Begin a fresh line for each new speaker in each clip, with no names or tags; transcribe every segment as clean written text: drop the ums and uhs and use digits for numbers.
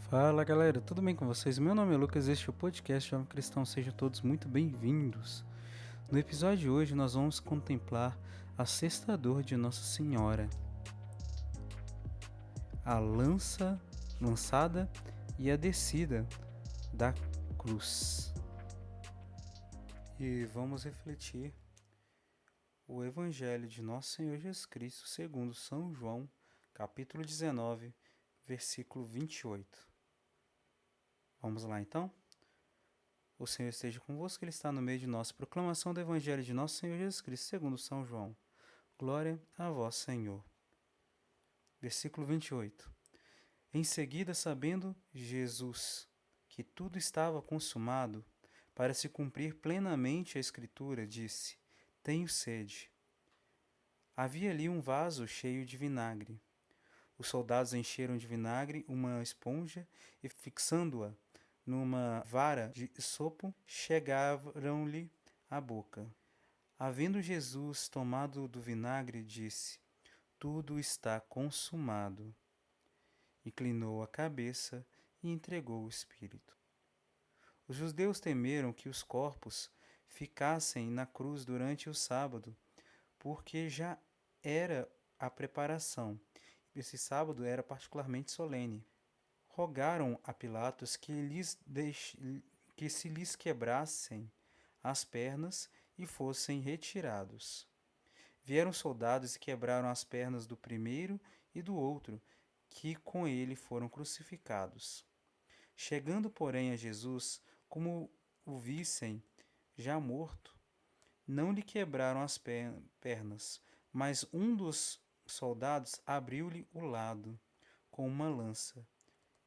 Fala galera, tudo bem com vocês? Meu nome é Lucas, este é o podcast Jovem Cristão, sejam todos muito bem-vindos. No episódio de hoje nós vamos contemplar a sexta dor de Nossa Senhora, a lançada e a descida da cruz. E vamos refletir o Evangelho de Nosso Senhor Jesus Cristo segundo São João, capítulo 19, versículo 28. Vamos lá então? O Senhor esteja convosco, Ele está no meio de nós. Proclamação do Evangelho de Nosso Senhor Jesus Cristo, segundo São João. Glória a vós, Senhor. Versículo 28. Em seguida, sabendo Jesus que tudo estava consumado, para se cumprir plenamente a Escritura, disse: Tenho sede. Havia ali um vaso cheio de vinagre. Os soldados encheram de vinagre uma esponja e, fixando-a numa vara de sopo, chegaram-lhe à boca. Havendo Jesus tomado do vinagre, disse: Tudo está consumado. Inclinou a cabeça e entregou o espírito. Os judeus temeram que os corpos ficassem na cruz durante o sábado, porque já era a preparação. Esse sábado era particularmente solene. Rogaram a Pilatos que se lhes quebrassem as pernas e fossem retirados. Vieram soldados e quebraram as pernas do primeiro e do outro, que com ele foram crucificados. Chegando, porém, a Jesus, como o vissem já morto, não lhe quebraram as pernas, mas um dos soldados abriu-lhe o lado com uma lança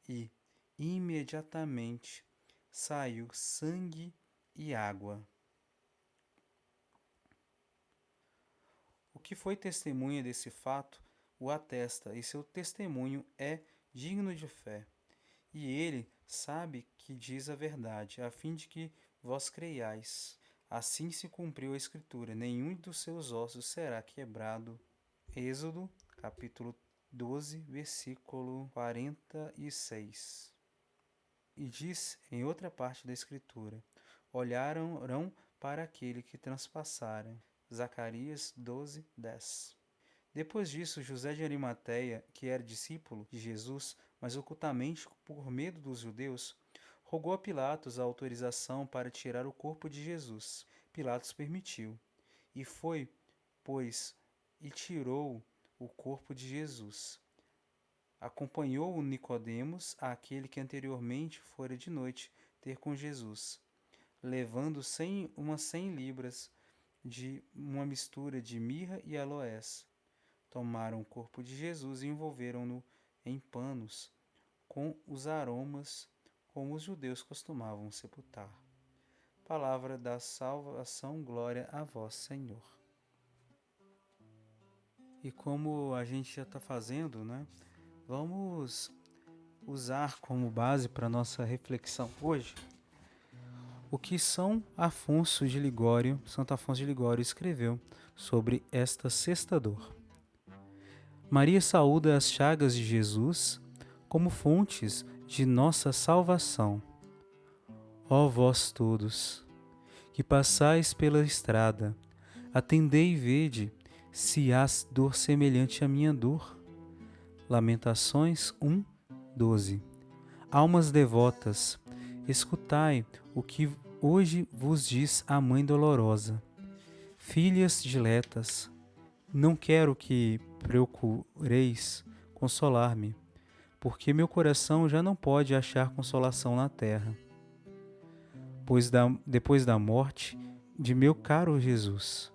e, imediatamente, saiu sangue e água. O que foi testemunha desse fato o atesta, e seu testemunho é digno de fé. E ele sabe que diz a verdade, a fim de que vós creiais. Assim se cumpriu a Escritura: nenhum dos seus ossos será quebrado. Êxodo, capítulo 12, versículo 46. E diz em outra parte da Escritura: olharão para aquele que transpassarem. Zacarias 12, 10. Depois disso, José de Arimateia, que era discípulo de Jesus, mas ocultamente por medo dos judeus, rogou a Pilatos a autorização para tirar o corpo de Jesus. Pilatos permitiu. E foi, pois, e tirou o corpo de Jesus. Acompanhou-o Nicodemos, aquele que anteriormente fora de noite ter com Jesus, levando 100 libras de uma mistura de mirra e aloés. Tomaram o corpo de Jesus e envolveram-no em panos, com os aromas como os judeus costumavam sepultar. Palavra da salvação, glória a vós, Senhor. E como a gente já está fazendo, né? Vamos usar como base para nossa reflexão hoje o que Santo Afonso de Ligório escreveu sobre esta sexta dor. Maria saúda as chagas de Jesus como fontes de nossa salvação. Ó vós todos, que passais pela estrada, atendei e vede se há dor semelhante à minha dor. Lamentações 1, 12. Almas devotas, escutai o que hoje vos diz a Mãe Dolorosa. Filhas diletas, não quero que procureis consolar-me, porque meu coração já não pode achar consolação na terra, pois depois da morte de meu caro Jesus.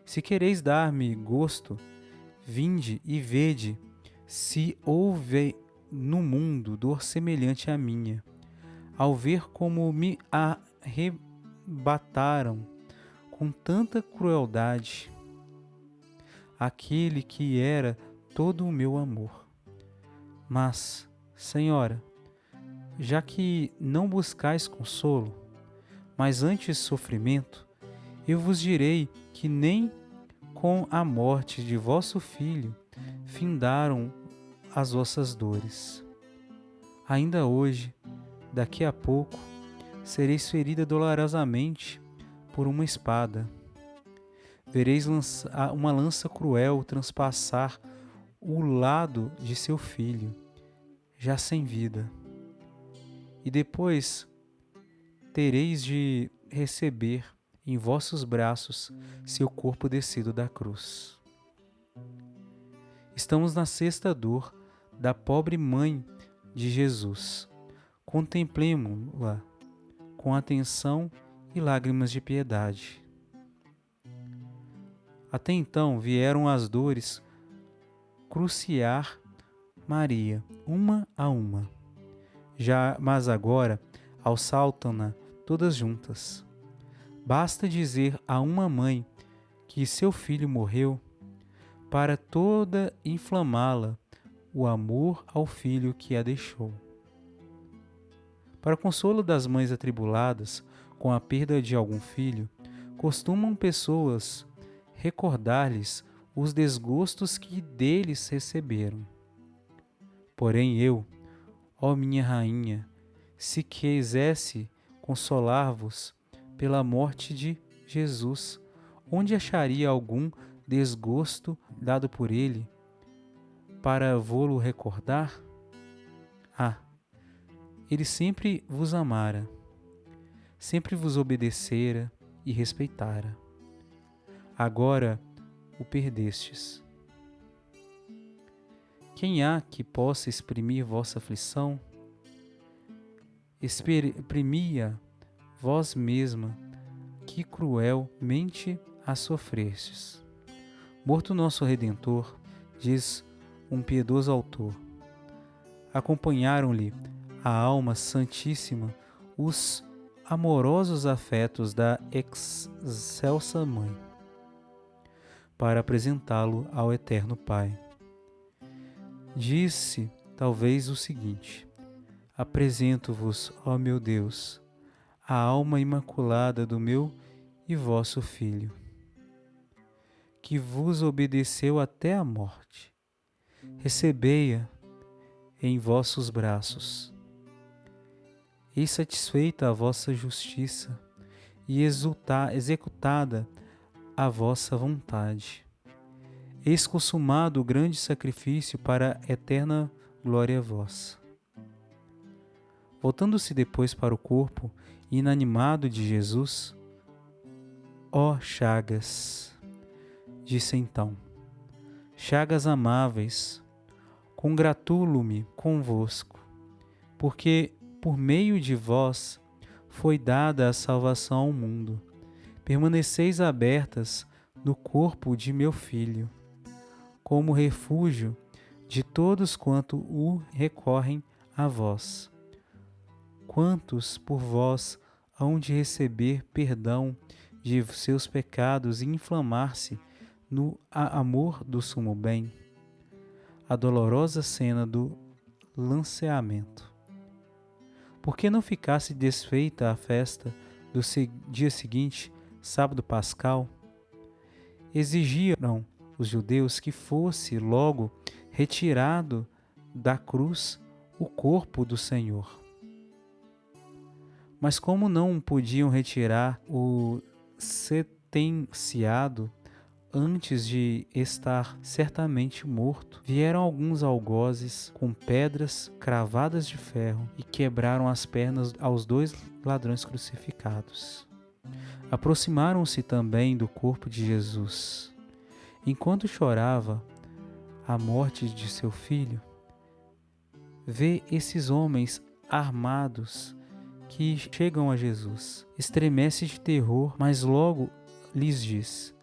Se quereis dar-me gosto, vinde e vede se houve no mundo dor semelhante à minha, ao ver como me arrebataram com tanta crueldade aquele que era todo o meu amor. Mas, Senhora, já que não buscais consolo, mas antes sofrimento, eu vos direi que nem com a morte de vosso filho findaram as vossas dores. Ainda hoje, daqui a pouco, sereis ferida dolorosamente por uma espada. Vereis uma lança cruel transpassar o lado de seu filho, já sem vida. E depois tereis de receber em vossos braços seu corpo descido da cruz. Estamos na sexta dor da pobre mãe de Jesus. Contemplemo-la com atenção e lágrimas de piedade. Até então vieram as dores cruciar Maria, uma a uma. Mas agora assaltam-na todas juntas. Basta dizer a uma mãe que seu filho morreu para toda inflamá-la o amor ao filho que a deixou. Para consolo das mães atribuladas com a perda de algum filho, costumam pessoas recordar-lhes os desgostos que deles receberam. Porém eu, ó minha rainha, se quisesse consolar-vos pela morte de Jesus, onde acharia algum desgosto dado por ele para vô-lo recordar? Ele sempre vos amara, sempre vos obedecera e respeitara. Agora o perdestes. Quem há que possa exprimir vossa aflição? Exprimi-a vós mesma, que cruelmente a sofrestes. Morto nosso Redentor, diz um piedoso autor, acompanharam-lhe a alma santíssima os amorosos afetos da excelsa Mãe, para apresentá-lo ao Eterno Pai. Disse talvez o seguinte: apresento-vos, ó meu Deus, a alma imaculada do meu e vosso Filho, que vos obedeceu até a morte. Recebei-a em vossos braços. Eis satisfeita a vossa justiça e executada a vossa vontade. Eis consumado o grande sacrifício para a eterna glória vossa. Voltando-se depois para o corpo inanimado de Jesus, ó chagas, disse então, chagas amáveis, congratulo-me convosco, porque por meio de vós foi dada a salvação ao mundo. Permaneceis abertas no corpo de meu Filho, como refúgio de todos quanto o recorrem a vós. Quantos por vós hão de receber perdão de seus pecados e inflamar-se no amor do sumo bem? A dolorosa cena do lanceamento. Por que não ficasse desfeita a festa do dia seguinte, sábado pascal? Exigiram os judeus que fosse logo retirado da cruz o corpo do Senhor. Mas como não podiam retirar o sentenciado antes de estar certamente morto, vieram alguns algozes com pedras cravadas de ferro e quebraram as pernas aos dois ladrões crucificados. Aproximaram-se também do corpo de Jesus. Enquanto chorava a morte de seu filho, vê esses homens armados que chegam a Jesus. Estremece de terror, mas logo lhes diz: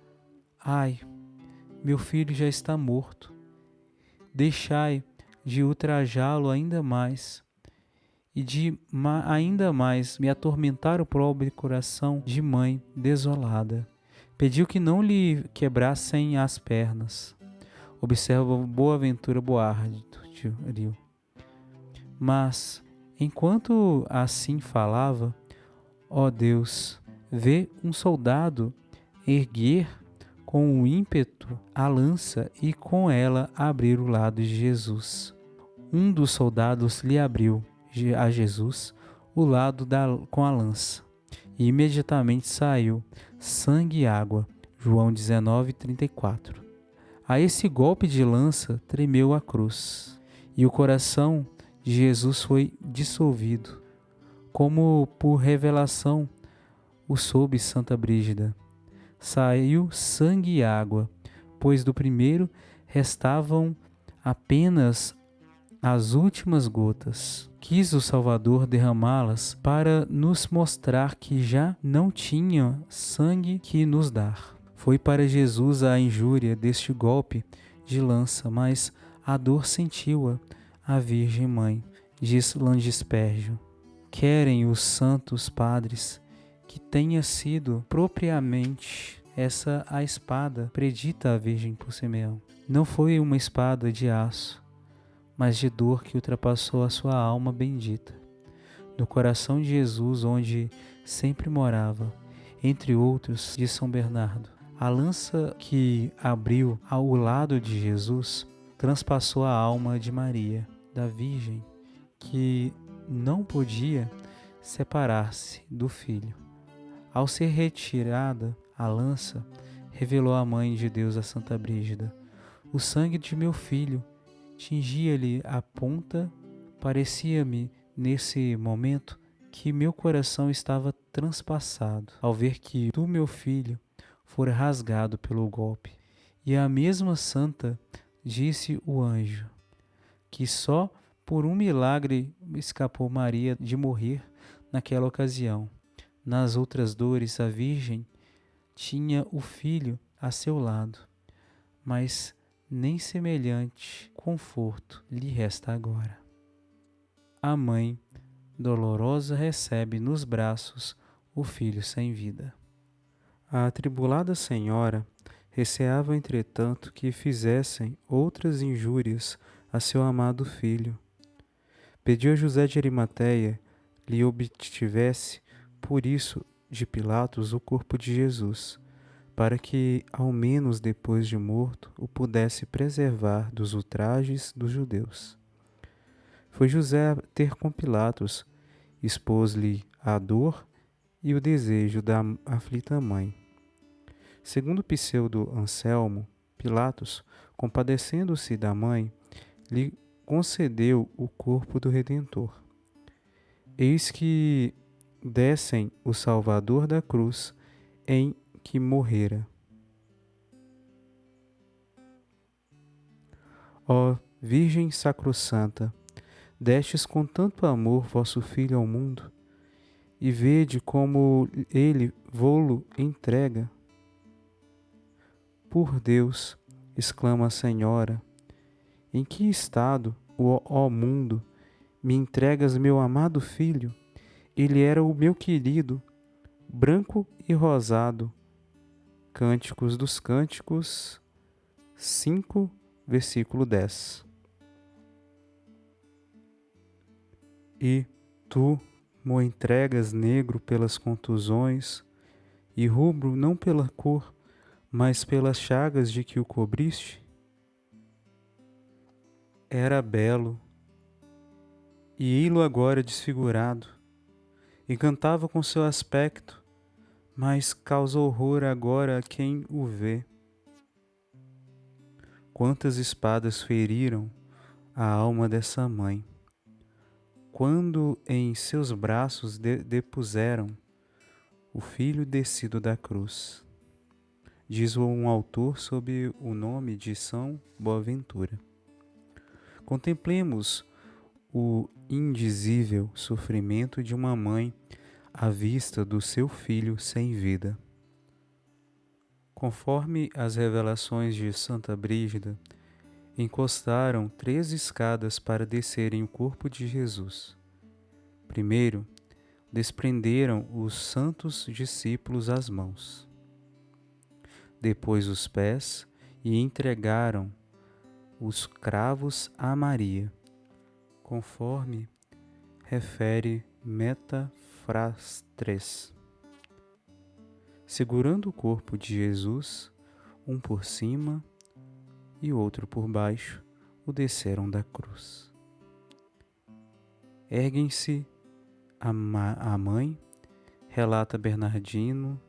ai, meu filho já está morto. Deixai de ultrajá-lo ainda mais e de ainda mais me atormentar o pobre coração de mãe desolada. Pediu que não lhe quebrassem as pernas. Observa Boaventura Boardio. Mas, enquanto assim falava, ó Deus, vê um soldado erguer com o ímpeto a lança e com ela abrir o lado de Jesus. Um dos soldados lhe abriu, a Jesus o lado com a lança, e imediatamente saiu sangue e água. João 19:34. A esse golpe de lança tremeu a cruz, e o coração de Jesus foi dissolvido, como por revelação o soube Santa Brígida. Saiu sangue e água, pois do primeiro restavam apenas as últimas gotas. Quis o Salvador derramá-las para nos mostrar que já não tinha sangue que nos dar. Foi para Jesus a injúria deste golpe de lança, mas a dor sentiu-a a Virgem Mãe, diz Landispergio. Querem os santos padres que tenha sido propriamente essa a espada predita à Virgem por Simeão. Não foi uma espada de aço, mas de dor que ultrapassou a sua alma bendita. No coração de Jesus, onde sempre morava, entre outros, de São Bernardo. A lança que abriu ao lado de Jesus transpassou a alma de Maria, da Virgem, que não podia separar-se do Filho. Ao ser retirada a lança, revelou a Mãe de Deus a Santa Brígida: o sangue de meu filho tingia-lhe a ponta. Parecia-me, nesse momento, que meu coração estava transpassado, ao ver que do meu filho fora rasgado pelo golpe. E a mesma santa disse o anjo, que só por um milagre escapou Maria de morrer naquela ocasião. Nas outras dores, a Virgem tinha o filho a seu lado, mas nem semelhante conforto lhe resta agora. A mãe dolorosa recebe nos braços o filho sem vida. A atribulada senhora receava, entretanto, que fizessem outras injúrias a seu amado filho. Pediu a José de Arimateia lhe obtivesse, por isso, de Pilatos o corpo de Jesus, para que, ao menos depois de morto, o pudesse preservar dos ultrajes dos judeus. Foi José a ter com Pilatos, expôs-lhe a dor e o desejo da aflita mãe. Segundo Pseudo Anselmo, Pilatos, compadecendo-se da mãe, lhe concedeu o corpo do Redentor. Eis que dessem o Salvador da cruz em que morrera. Ó Virgem Sacrossanta, destes com tanto amor vosso Filho ao mundo, e vede como ele vô-lo entrega. Por Deus, exclama a Senhora, em que estado, ó mundo, me entregas meu amado filho? Ele era o meu querido, branco e rosado. Cânticos dos Cânticos 5, versículo 10. E tu mo entregas negro pelas contusões, e rubro não pela cor, mas pelas chagas de que o cobriste? Era belo, e ei-lo agora desfigurado, encantava com seu aspecto, mas causa horror agora a quem o vê. Quantas espadas feriram a alma dessa mãe, quando em seus braços depuseram o filho descido da cruz. Diz um autor sob o nome de São Boaventura. Contemplemos o indizível sofrimento de uma mãe à vista do seu filho sem vida. Conforme as revelações de Santa Brígida, encostaram 3 escadas para descerem o corpo de Jesus. Primeiro, desprenderam os santos discípulos as mãos, depois os pés, e entregaram os cravos a Maria, conforme refere Metafrastres. Segurando o corpo de Jesus, um por cima e outro por baixo, o desceram da cruz. Erguem-se a mãe, relata Bernardino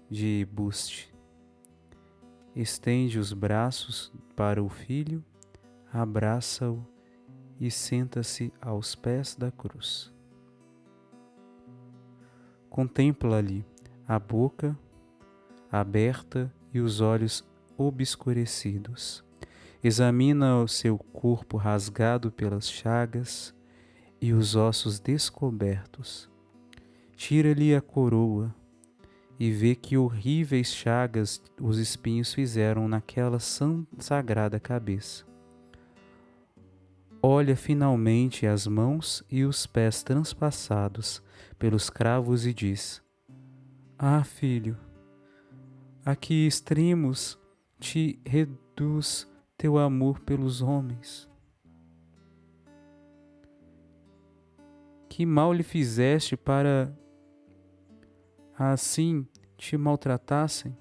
de Buste. Estende os braços para o filho, abraça-o e senta-se aos pés da cruz. Contempla-lhe a boca aberta e os olhos obscurecidos. Examina o seu corpo rasgado pelas chagas e os ossos descobertos. Tira-lhe a coroa e vê que horríveis chagas os espinhos fizeram naquela sagrada cabeça. Olha finalmente as mãos e os pés transpassados pelos cravos e diz: Ah, filho, a que extremos te reduz teu amor pelos homens? Que mal lhe fizeste para assim te maltratassem?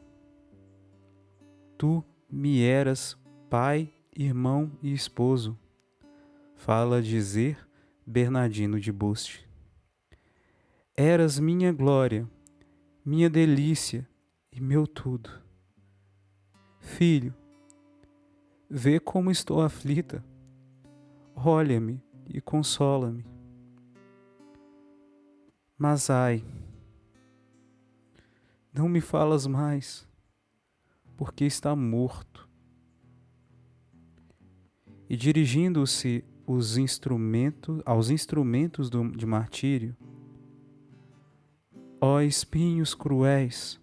Tu me eras pai, irmão e esposo. Fala dizer Bernardino de Buste. Eras minha glória, minha delícia e meu tudo. Filho, vê como estou aflita. Olha-me e consola-me. Mas ai, não me falas mais, porque está morto. E dirigindo-se aos instrumentos de martírio, ó espinhos cruéis,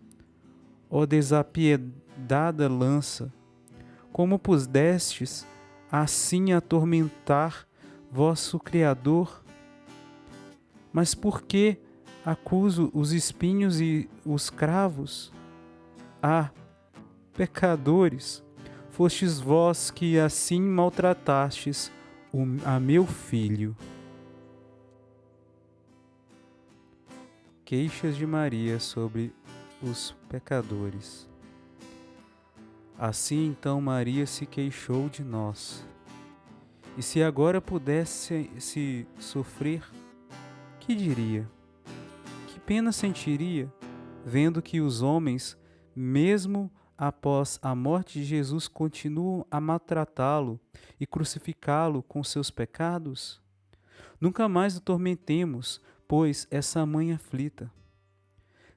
ó desapiedada lança, como pudestes assim atormentar vosso Criador? Mas por que acuso os espinhos e os cravos? Ah, pecadores, fostes vós que assim maltratastes a meu filho. Queixas de Maria sobre os pecadores. Assim então Maria se queixou de nós. E se agora pudesse se sofrer, que diria? Que pena sentiria, vendo que os homens, mesmo após a morte de Jesus, continuam a maltratá-lo e crucificá-lo com seus pecados? Nunca mais o tormentemos, pois essa mãe aflita.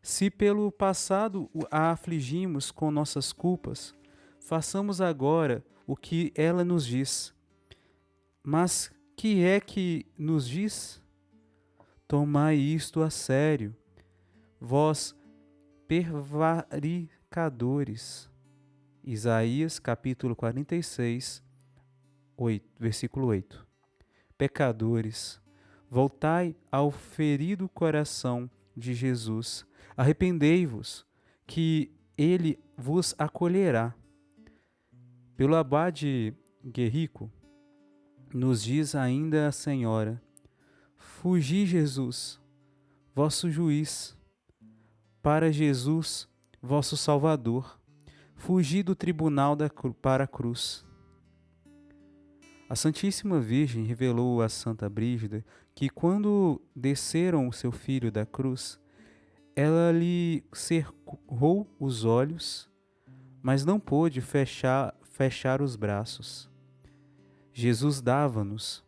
Se pelo passado a afligimos com nossas culpas, façamos agora o que ela nos diz. Mas que é que nos diz? Tomai isto a sério, vós prevaricadores. Isaías capítulo 46, versículo 8. Pecadores, voltai ao ferido coração de Jesus, arrependei-vos, que ele vos acolherá. Pelo abade Guerrico, nos diz ainda a Senhora: Fugi, Jesus, vosso juiz, para Jesus, vosso Salvador, fugi do tribunal para a cruz. A Santíssima Virgem revelou a Santa Brígida que quando desceram o seu filho da cruz, ela lhe cerrou os olhos, mas não pôde fechar os braços. Jesus dava-nos,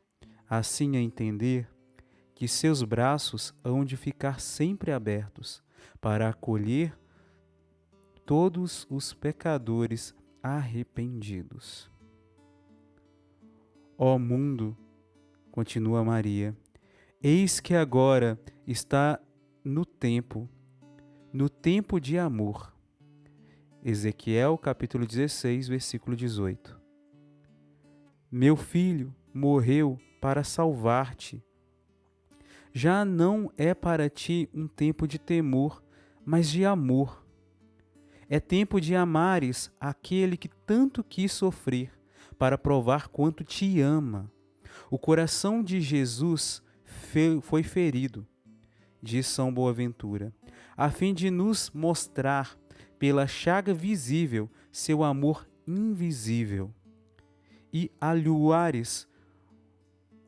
assim a entender, que seus braços hão de ficar sempre abertos para acolher todos os pecadores arrependidos. Ó mundo, continua Maria, eis que agora está no tempo de amor. Ezequiel capítulo 16, versículo 18. Meu filho morreu para salvar-te. Já não é para ti um tempo de temor, mas de amor. É tempo de amares aquele que tanto quis sofrer para provar quanto te ama. O coração de Jesus foi ferido, diz São Boaventura, a fim de nos mostrar pela chaga visível seu amor invisível. E alhuares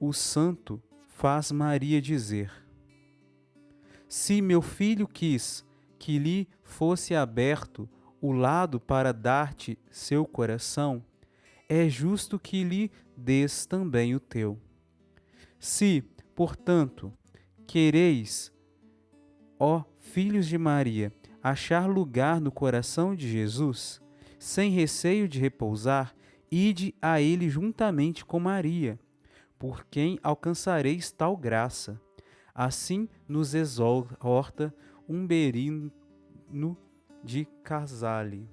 o santo faz Maria dizer: se meu filho quis que lhe fosse aberto o lado para dar-te seu coração, é justo que lhe des também o teu. Se, portanto, quereis, ó filhos de Maria, achar lugar no coração de Jesus, sem receio de repousar, ide a ele juntamente com Maria, por quem alcançareis tal graça. Assim nos exorta Umberino de Casale.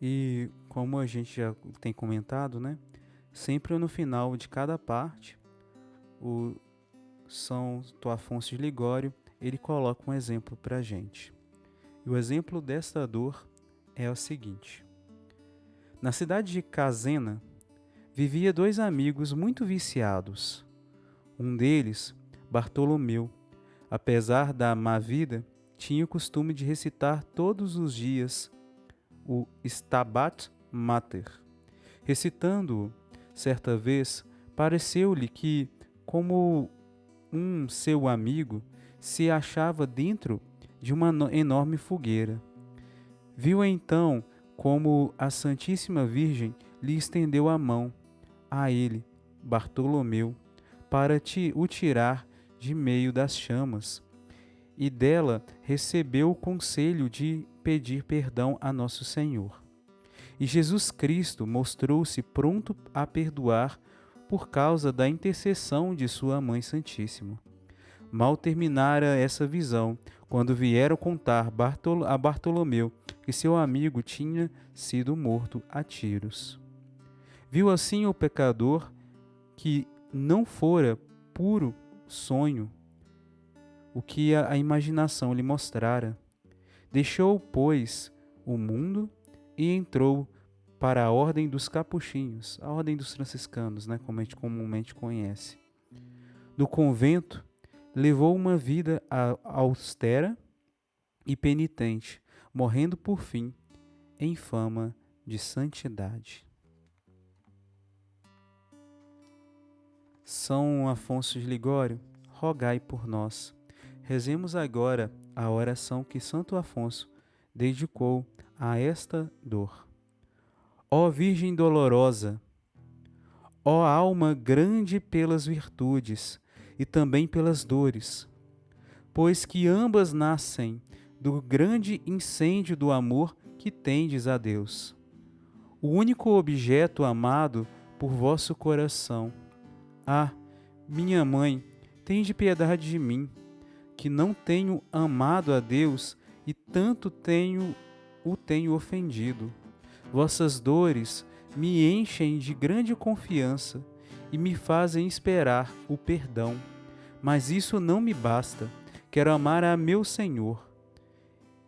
E como a gente já tem comentado, né? Sempre no final de cada parte, o São Afonso de Ligório, ele coloca um exemplo para a gente. E o exemplo desta dor é o seguinte. Na cidade de Casena, vivia dois amigos muito viciados. Um deles, Bartolomeu, apesar da má vida, tinha o costume de recitar todos os dias o Stabat Mater. Recitando-o, certa vez, pareceu-lhe que, como um seu amigo, se achava dentro de uma enorme fogueira. Viu então como a Santíssima Virgem lhe estendeu a mão a ele, Bartolomeu, para o tirar de meio das chamas, e dela recebeu o conselho de pedir perdão a Nosso Senhor. E Jesus Cristo mostrou-se pronto a perdoar por causa da intercessão de sua Mãe Santíssima. Mal terminara essa visão, quando vieram contar a Bartolomeu que seu amigo tinha sido morto a tiros. Viu assim o pecador que não fora puro sonho o que a imaginação lhe mostrara. Deixou, pois, o mundo e entrou para a ordem dos capuchinhos, a ordem dos franciscanos, né, como a gente comumente conhece. Do convento, levou uma vida austera e penitente, morrendo por fim em fama de santidade. São Afonso de Ligório, rogai por nós. Rezemos agora a oração que Santo Afonso dedicou a esta dor. Ó Virgem dolorosa, ó alma grande pelas virtudes e também pelas dores, pois que ambas nascem do grande incêndio do amor que tendes a Deus, o único objeto amado por vosso coração. Ah, minha mãe, tende piedade de mim, que não tenho amado a Deus e tanto o tenho ofendido. Vossas dores me enchem de grande confiança e me fazem esperar o perdão. Mas isso não me basta. Quero amar a meu Senhor.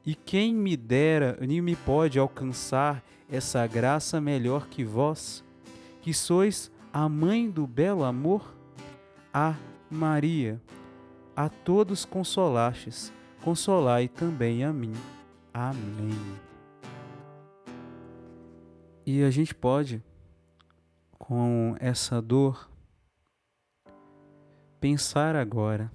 E quem me dera nem me pode alcançar essa graça melhor que vós, que sois a mãe do belo amor? Ah, Maria, a todos consolastes, consolai também a mim. Amém. E a gente pode, com essa dor, pensar agora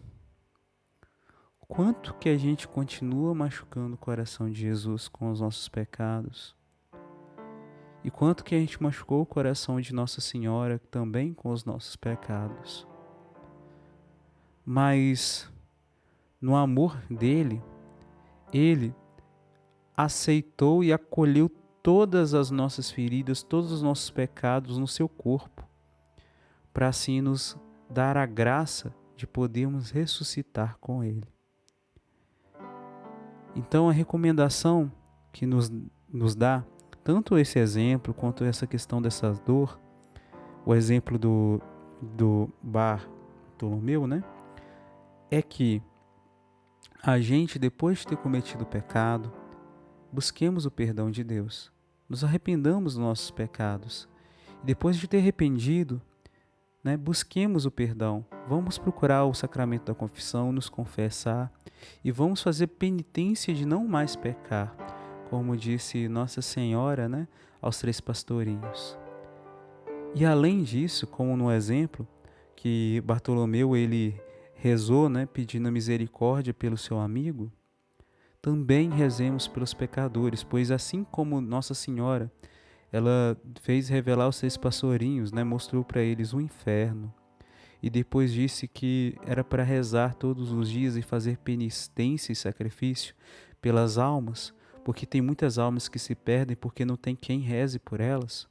quanto que a gente continua machucando o coração de Jesus com os nossos pecados e quanto que a gente machucou o coração de Nossa Senhora também com os nossos pecados. Mas no amor dele, ele aceitou e acolheu todas as nossas feridas, todos os nossos pecados no seu corpo, para assim nos dar a graça de podermos ressuscitar com ele. Então a recomendação que nos dá, tanto esse exemplo quanto essa questão dessa dor, o exemplo do Bartolomeu, né? É que a gente, depois de ter cometido o pecado, busquemos o perdão de Deus, nos arrependamos dos nossos pecados. E depois de ter arrependido, né, busquemos o perdão. Vamos procurar o sacramento da confissão, nos confessar e vamos fazer penitência de não mais pecar, como disse Nossa Senhora, né, aos 3 pastorinhos. E além disso, como no exemplo que Bartolomeu ele rezou, né, pedindo misericórdia pelo seu amigo, também rezemos pelos pecadores, pois assim como Nossa Senhora, ela fez revelar os 6 pastorinhos, né, mostrou para eles o inferno, e depois disse que era para rezar todos os dias e fazer penitência e sacrifício pelas almas, porque tem muitas almas que se perdem porque não tem quem reze por elas.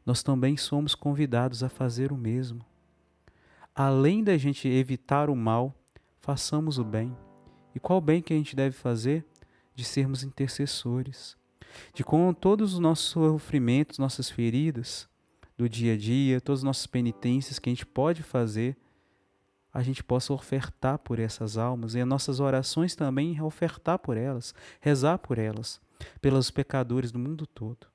Nós também somos convidados a fazer o mesmo. Além da gente evitar o mal, façamos o bem. E qual bem que a gente deve fazer? De sermos intercessores. De com todos os nossos sofrimentos, nossas feridas do dia a dia, todas as nossas penitências que a gente pode fazer, a gente possa ofertar por essas almas e as nossas orações também ofertar por elas, rezar por elas, pelos pecadores do mundo todo,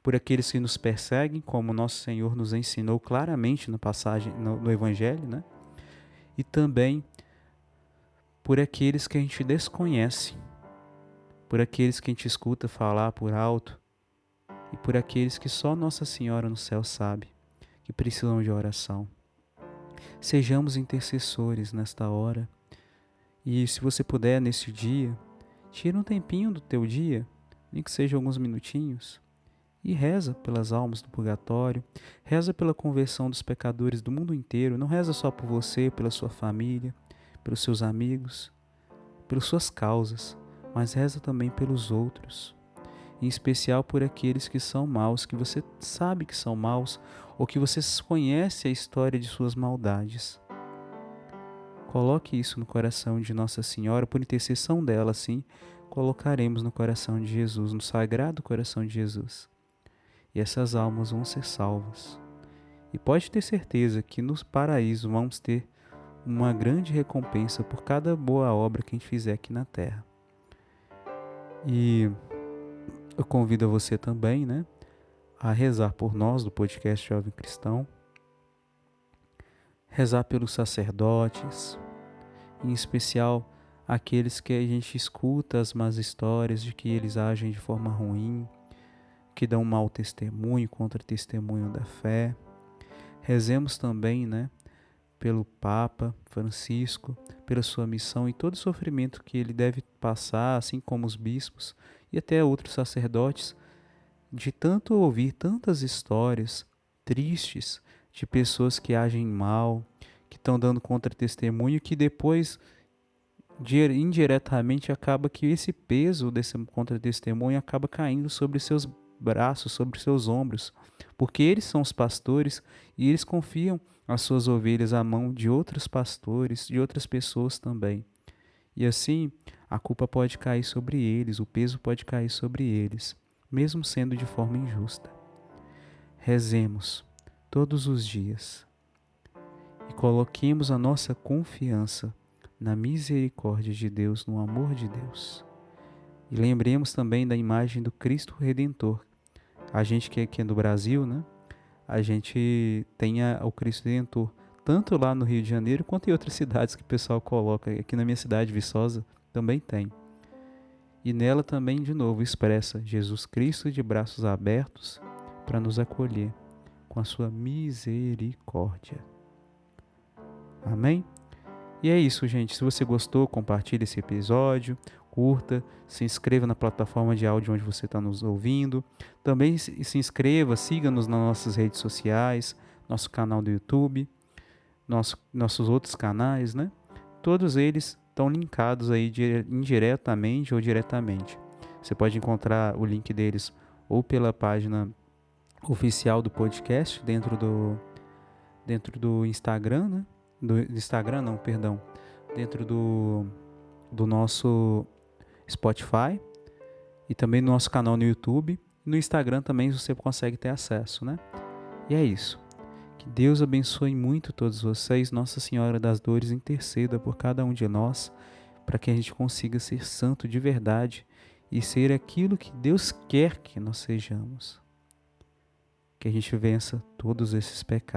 por aqueles que nos perseguem, como nosso Senhor nos ensinou claramente na passagem no Evangelho, né? E também por aqueles que a gente desconhece, por aqueles que a gente escuta falar por alto e por aqueles que só Nossa Senhora no céu sabe, que precisam de oração. Sejamos intercessores nesta hora. E se você puder, nesse dia, tira um tempinho do teu dia, nem que seja alguns minutinhos, e reza pelas almas do purgatório, reza pela conversão dos pecadores do mundo inteiro. Não reza só por você, pela sua família, pelos seus amigos, pelas suas causas, mas reza também pelos outros, em especial por aqueles que são maus, que você sabe que são maus, ou que você conhece a história de suas maldades. Coloque isso no coração de Nossa Senhora, por intercessão dela, assim, colocaremos no coração de Jesus, no sagrado coração de Jesus. E essas almas vão ser salvas. E pode ter certeza que no paraíso vamos ter uma grande recompensa por cada boa obra que a gente fizer aqui na terra. E eu convido a você também, né, a rezar por nós do podcast Jovem Cristão, rezar pelos sacerdotes, em especial aqueles que a gente escuta as más histórias de que eles agem de forma ruim, que dão mau testemunho contra o testemunho da fé. Rezemos também, né, pelo Papa Francisco, pela sua missão e todo o sofrimento que ele deve passar, assim como os bispos e até outros sacerdotes, de tanto ouvir tantas histórias tristes de pessoas que agem mal, que estão dando contra-testemunho, que depois, indiretamente, acaba que esse peso desse contra-testemunho acaba caindo sobre seus braços, sobre seus ombros, porque eles são os pastores e eles confiam as suas ovelhas à mão de outros pastores, de outras pessoas também. E assim, a culpa pode cair sobre eles, o peso pode cair sobre eles, mesmo sendo de forma injusta. Rezemos todos os dias e coloquemos a nossa confiança na misericórdia de Deus, no amor de Deus. E lembremos também da imagem do Cristo Redentor. A gente que é do Brasil, né? A gente tem o Cristo Redentor, tanto lá no Rio de Janeiro, quanto em outras cidades que o pessoal coloca. Aqui na minha cidade, Viçosa, também tem. E nela também, de novo, expressa Jesus Cristo de braços abertos para nos acolher com a sua misericórdia. Amém? E é isso, gente. Se você gostou, compartilhe esse episódio, curta, se inscreva na plataforma de áudio onde você está nos ouvindo. Também se inscreva, siga-nos nas nossas redes sociais, nosso canal do YouTube, nossos outros canais, né? Todos eles estão linkados aí indiretamente ou diretamente. Você pode encontrar o link deles ou pela página oficial do podcast dentro do Instagram, né? Dentro do nosso Spotify e também no nosso canal no YouTube. No Instagram também você consegue ter acesso, né? E é isso. Que Deus abençoe muito todos vocês. Nossa Senhora das Dores interceda por cada um de nós, para que a gente consiga ser santo de verdade e ser aquilo que Deus quer que nós sejamos. Que a gente vença todos esses pecados.